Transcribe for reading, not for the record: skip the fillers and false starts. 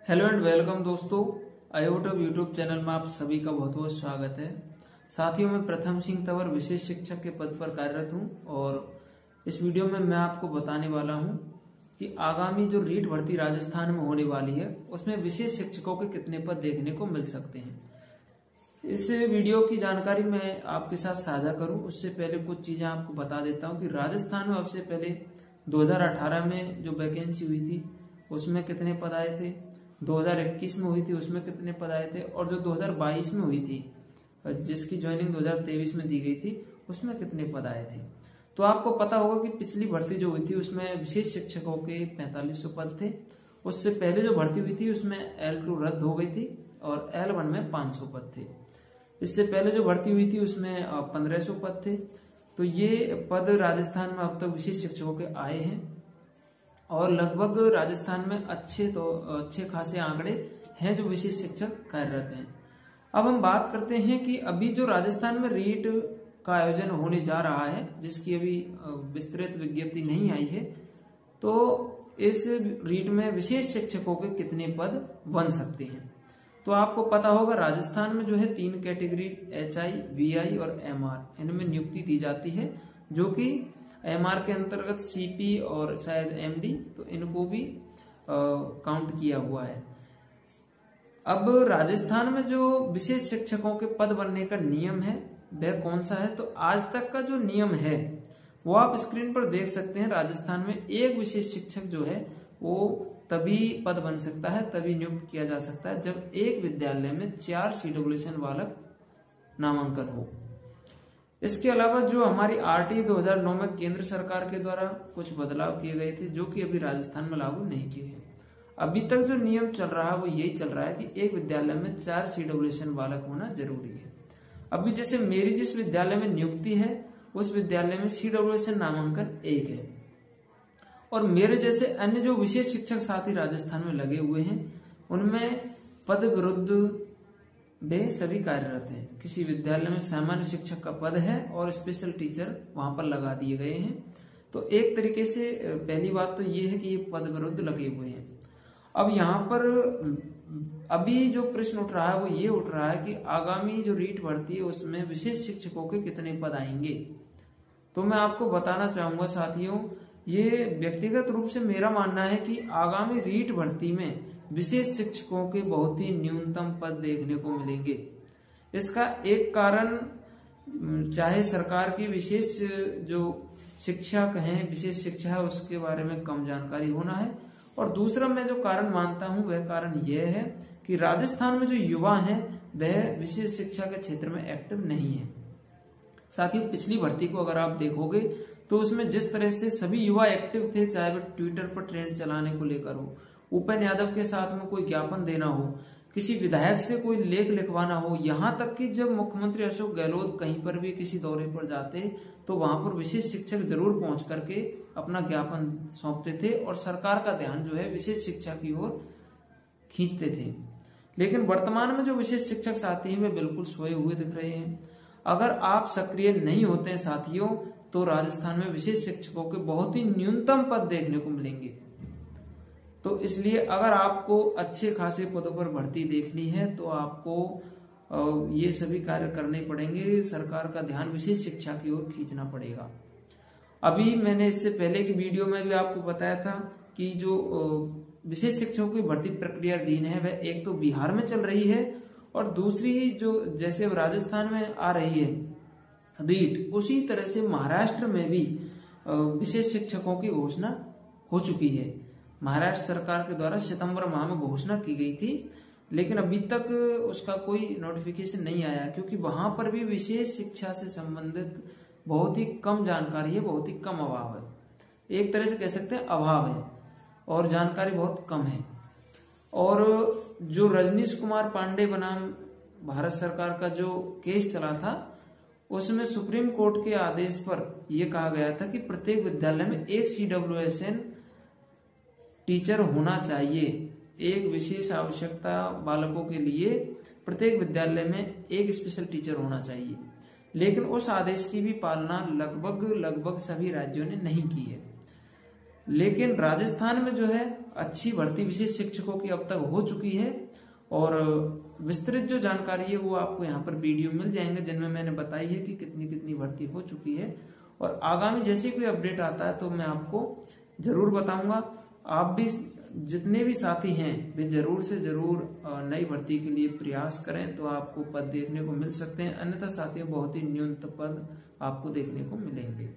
Hello and welcome दोस्तों, आईओटॉप YouTube channel में आप सभी का बहुत बहुत स्वागत है। साथियों, मैं प्रथम सिंह तंवर विशेष शिक्षक के पद पर कार्यरत हूं और इस वीडियो में मैं आपको बताने वाला हूं कि आगामी जो रीट भर्ती राजस्थान में होने वाली है उसमें विशेष शिक्षकों के कितने पद देखने को मिल सकते हैं। इस वीडियो की जानकारी मैं आपके साथ साझा करूं उससे पहले कुछ चीजें आपको बता देता हूं कि राजस्थान में सबसे पहले 2018 में जो वैकेंसी हुई थी उसमें कितने पद आए थे, 2021 में हुई थी उसमें कितने पद आए थे, और जो 2022 में हुई थी जिसकी ज्वाइनिंग 2023 में दी गई थी उसमें कितने पद आए थे। तो आपको पता होगा कि पिछली भर्ती जो हुई थी उसमें विशेष शिक्षकों के 4500 पद थे। उससे पहले जो भर्ती हुई थी उसमें L2 रद्द हो गई थी और L1 में 500 पद थे। इससे पहले जो भर्ती हुई थी उसमें 1500 पद थे। तो ये पद राजस्थान में अब तक विशेष शिक्षकों के आए हैं और लगभग राजस्थान में अच्छे खासे आंकड़े हैं जो विशेष शिक्षक कार्यरत हैं। अब हम बात करते हैं कि अभी जो राजस्थान में रीट का आयोजन होने जा रहा है जिसकी अभी विस्तृत विज्ञप्ति नहीं आई है, तो इस रीट में विशेष शिक्षकों के कितने पद बन सकते हैं। तो आपको पता होगा राजस्थान में जो है 3 कैटेगरी HI, VI और MR इनमें नियुक्ति दी जाती है, जो कि MR के अंतर्गत CP और शायद MD, तो इनको भी काउंट किया हुआ है। अब राजस्थान में जो विशेष शिक्षकों के पद बनने का नियम है वह कौन सा है, तो आज तक का जो नियम है वो आप स्क्रीन पर देख सकते हैं। राजस्थान में एक विशेष शिक्षक जो है वो तभी पद बन सकता है, तभी नियुक्त किया जा सकता है जब एक विद्यालय में 4 CWSN बालक नामांकन हो। इसके अलावा जो हमारी RT 2009 में केंद्र सरकार के द्वारा कुछ बदलाव किए गए थे जो कि अभी राजस्थान में लागू नहीं किए हैं। अभी तक जो नियम चल रहा है वो यही चल रहा है कि एक विद्यालय में 4 CWSN बालक होना जरूरी है। अभी जैसे मेरी जिस विद्यालय में नियुक्ति है उस विद्यालय में CWSN नामांकन 1 है और मेरे जैसे अन्य जो विशेष शिक्षक साथी राजस्थान में लगे हुए हैं उनमें पद विरुद्ध वे सभी कार्यरत हैं। किसी विद्यालय में सामान्य शिक्षक का पद है और स्पेशल टीचर वहां पर लगा दिए गए हैं। तो एक तरीके से पहली बात तो ये है कि ये पद विरुद्ध लगे हुए हैं। अब यहाँ पर अभी जो प्रश्न उठ रहा है वो ये उठ रहा है कि आगामी जो रीट भर्ती है उसमें विशेष शिक्षकों के कितने पद आएंगे। तो मैं आपको बताना चाहूंगा साथियों, ये व्यक्तिगत रूप से मेरा मानना है कि आगामी रीट भर्ती में विशेष शिक्षकों के बहुत ही न्यूनतम पद देखने को मिलेंगे। इसका एक कारण चाहे सरकार की विशेष जो शिक्षा कहें, विशेष शिक्षा है उसके बारे में कम जानकारी होना है, और दूसरा मैं जो कारण मानता हूं वह कारण यह है कि राजस्थान में जो युवा हैं वह विशेष शिक्षा के क्षेत्र में एक्टिव नहीं है। साथियों, पिछली भर्ती को अगर आप देखोगे तो उसमें जिस तरह से सभी युवा एक्टिव थे, चाहे वह ट्विटर पर ट्रेंड चलाने को लेकर हो, उपेंद्र यादव के साथ में कोई ज्ञापन देना हो, किसी विधायक से कोई लेख लिखवाना हो, यहाँ तक कि जब मुख्यमंत्री अशोक गहलोत कहीं पर भी किसी दौरे पर जाते तो वहां पर विशेष शिक्षक जरूर पहुंच करके अपना ज्ञापन सौंपते थे और सरकार का ध्यान जो है विशेष शिक्षा की ओर खींचते थे। लेकिन वर्तमान में जो विशेष शिक्षक साथी हैं वे बिल्कुल सोए हुए दिख रहे हैं। अगर आप सक्रिय नहीं होते हैं साथियों तो राजस्थान में विशेष शिक्षकों के बहुत ही न्यूनतम पद देखने को मिलेंगे। तो इसलिए अगर आपको अच्छे खासे पदों पर भर्ती देखनी है तो आपको ये सभी कार्य करने पड़ेंगे। सरकार का ध्यान विशेष शिक्षा की ओर खींचना पड़ेगा। अभी मैंने इससे पहले की वीडियो में भी आपको बताया था कि जो विशेष शिक्षकों की भर्ती प्रक्रिया दिन है वह एक तो बिहार में चल रही है और दूसरी जो जैसे राजस्थान में आ रही है रीट, उसी तरह से महाराष्ट्र में भी विशेष शिक्षकों की घोषणा हो चुकी है। महाराष्ट्र सरकार के द्वारा सितंबर माह में घोषणा की गई थी, लेकिन अभी तक उसका कोई नोटिफिकेशन नहीं आया क्योंकि वहां पर भी विशेष शिक्षा से संबंधित बहुत ही कम जानकारी है, बहुत ही कम अभाव है। एक तरह से कह सकते हैं अभाव है और जानकारी बहुत कम है। और जो रजनीश कुमार पांडे बनाम भारत सरकार का जो केस चला था उसमें सुप्रीम कोर्ट के आदेश पर यह कहा गया था कि प्रत्येक विद्यालय में एक CWSN टीचर होना चाहिए। एक विशेष आवश्यकता बालकों के लिए प्रत्येक विद्यालय में एक स्पेशल टीचर होना चाहिए, लेकिन उस आदेश की भी पालना लगभग सभी राज्यों ने नहीं की है। लेकिन राजस्थान में जो है अच्छी भर्ती विशेष शिक्षकों की अब तक हो चुकी है और विस्तृत जो जानकारी है वो आपको यहाँ पर वीडियो मिल जाएंगे जिनमें मैंने बताई है कि कितनी कितनी भर्ती हो चुकी है। और आगामी जैसे कोई अपडेट आता है तो मैं आपको जरूर बताऊंगा। आप भी जितने भी साथी हैं वे जरूर से जरूर नई भर्ती के लिए प्रयास करें तो आपको पद देखने को मिल सकते हैं, अन्यथा साथियों बहुत ही न्यूनतम पद आपको देखने को मिलेंगे।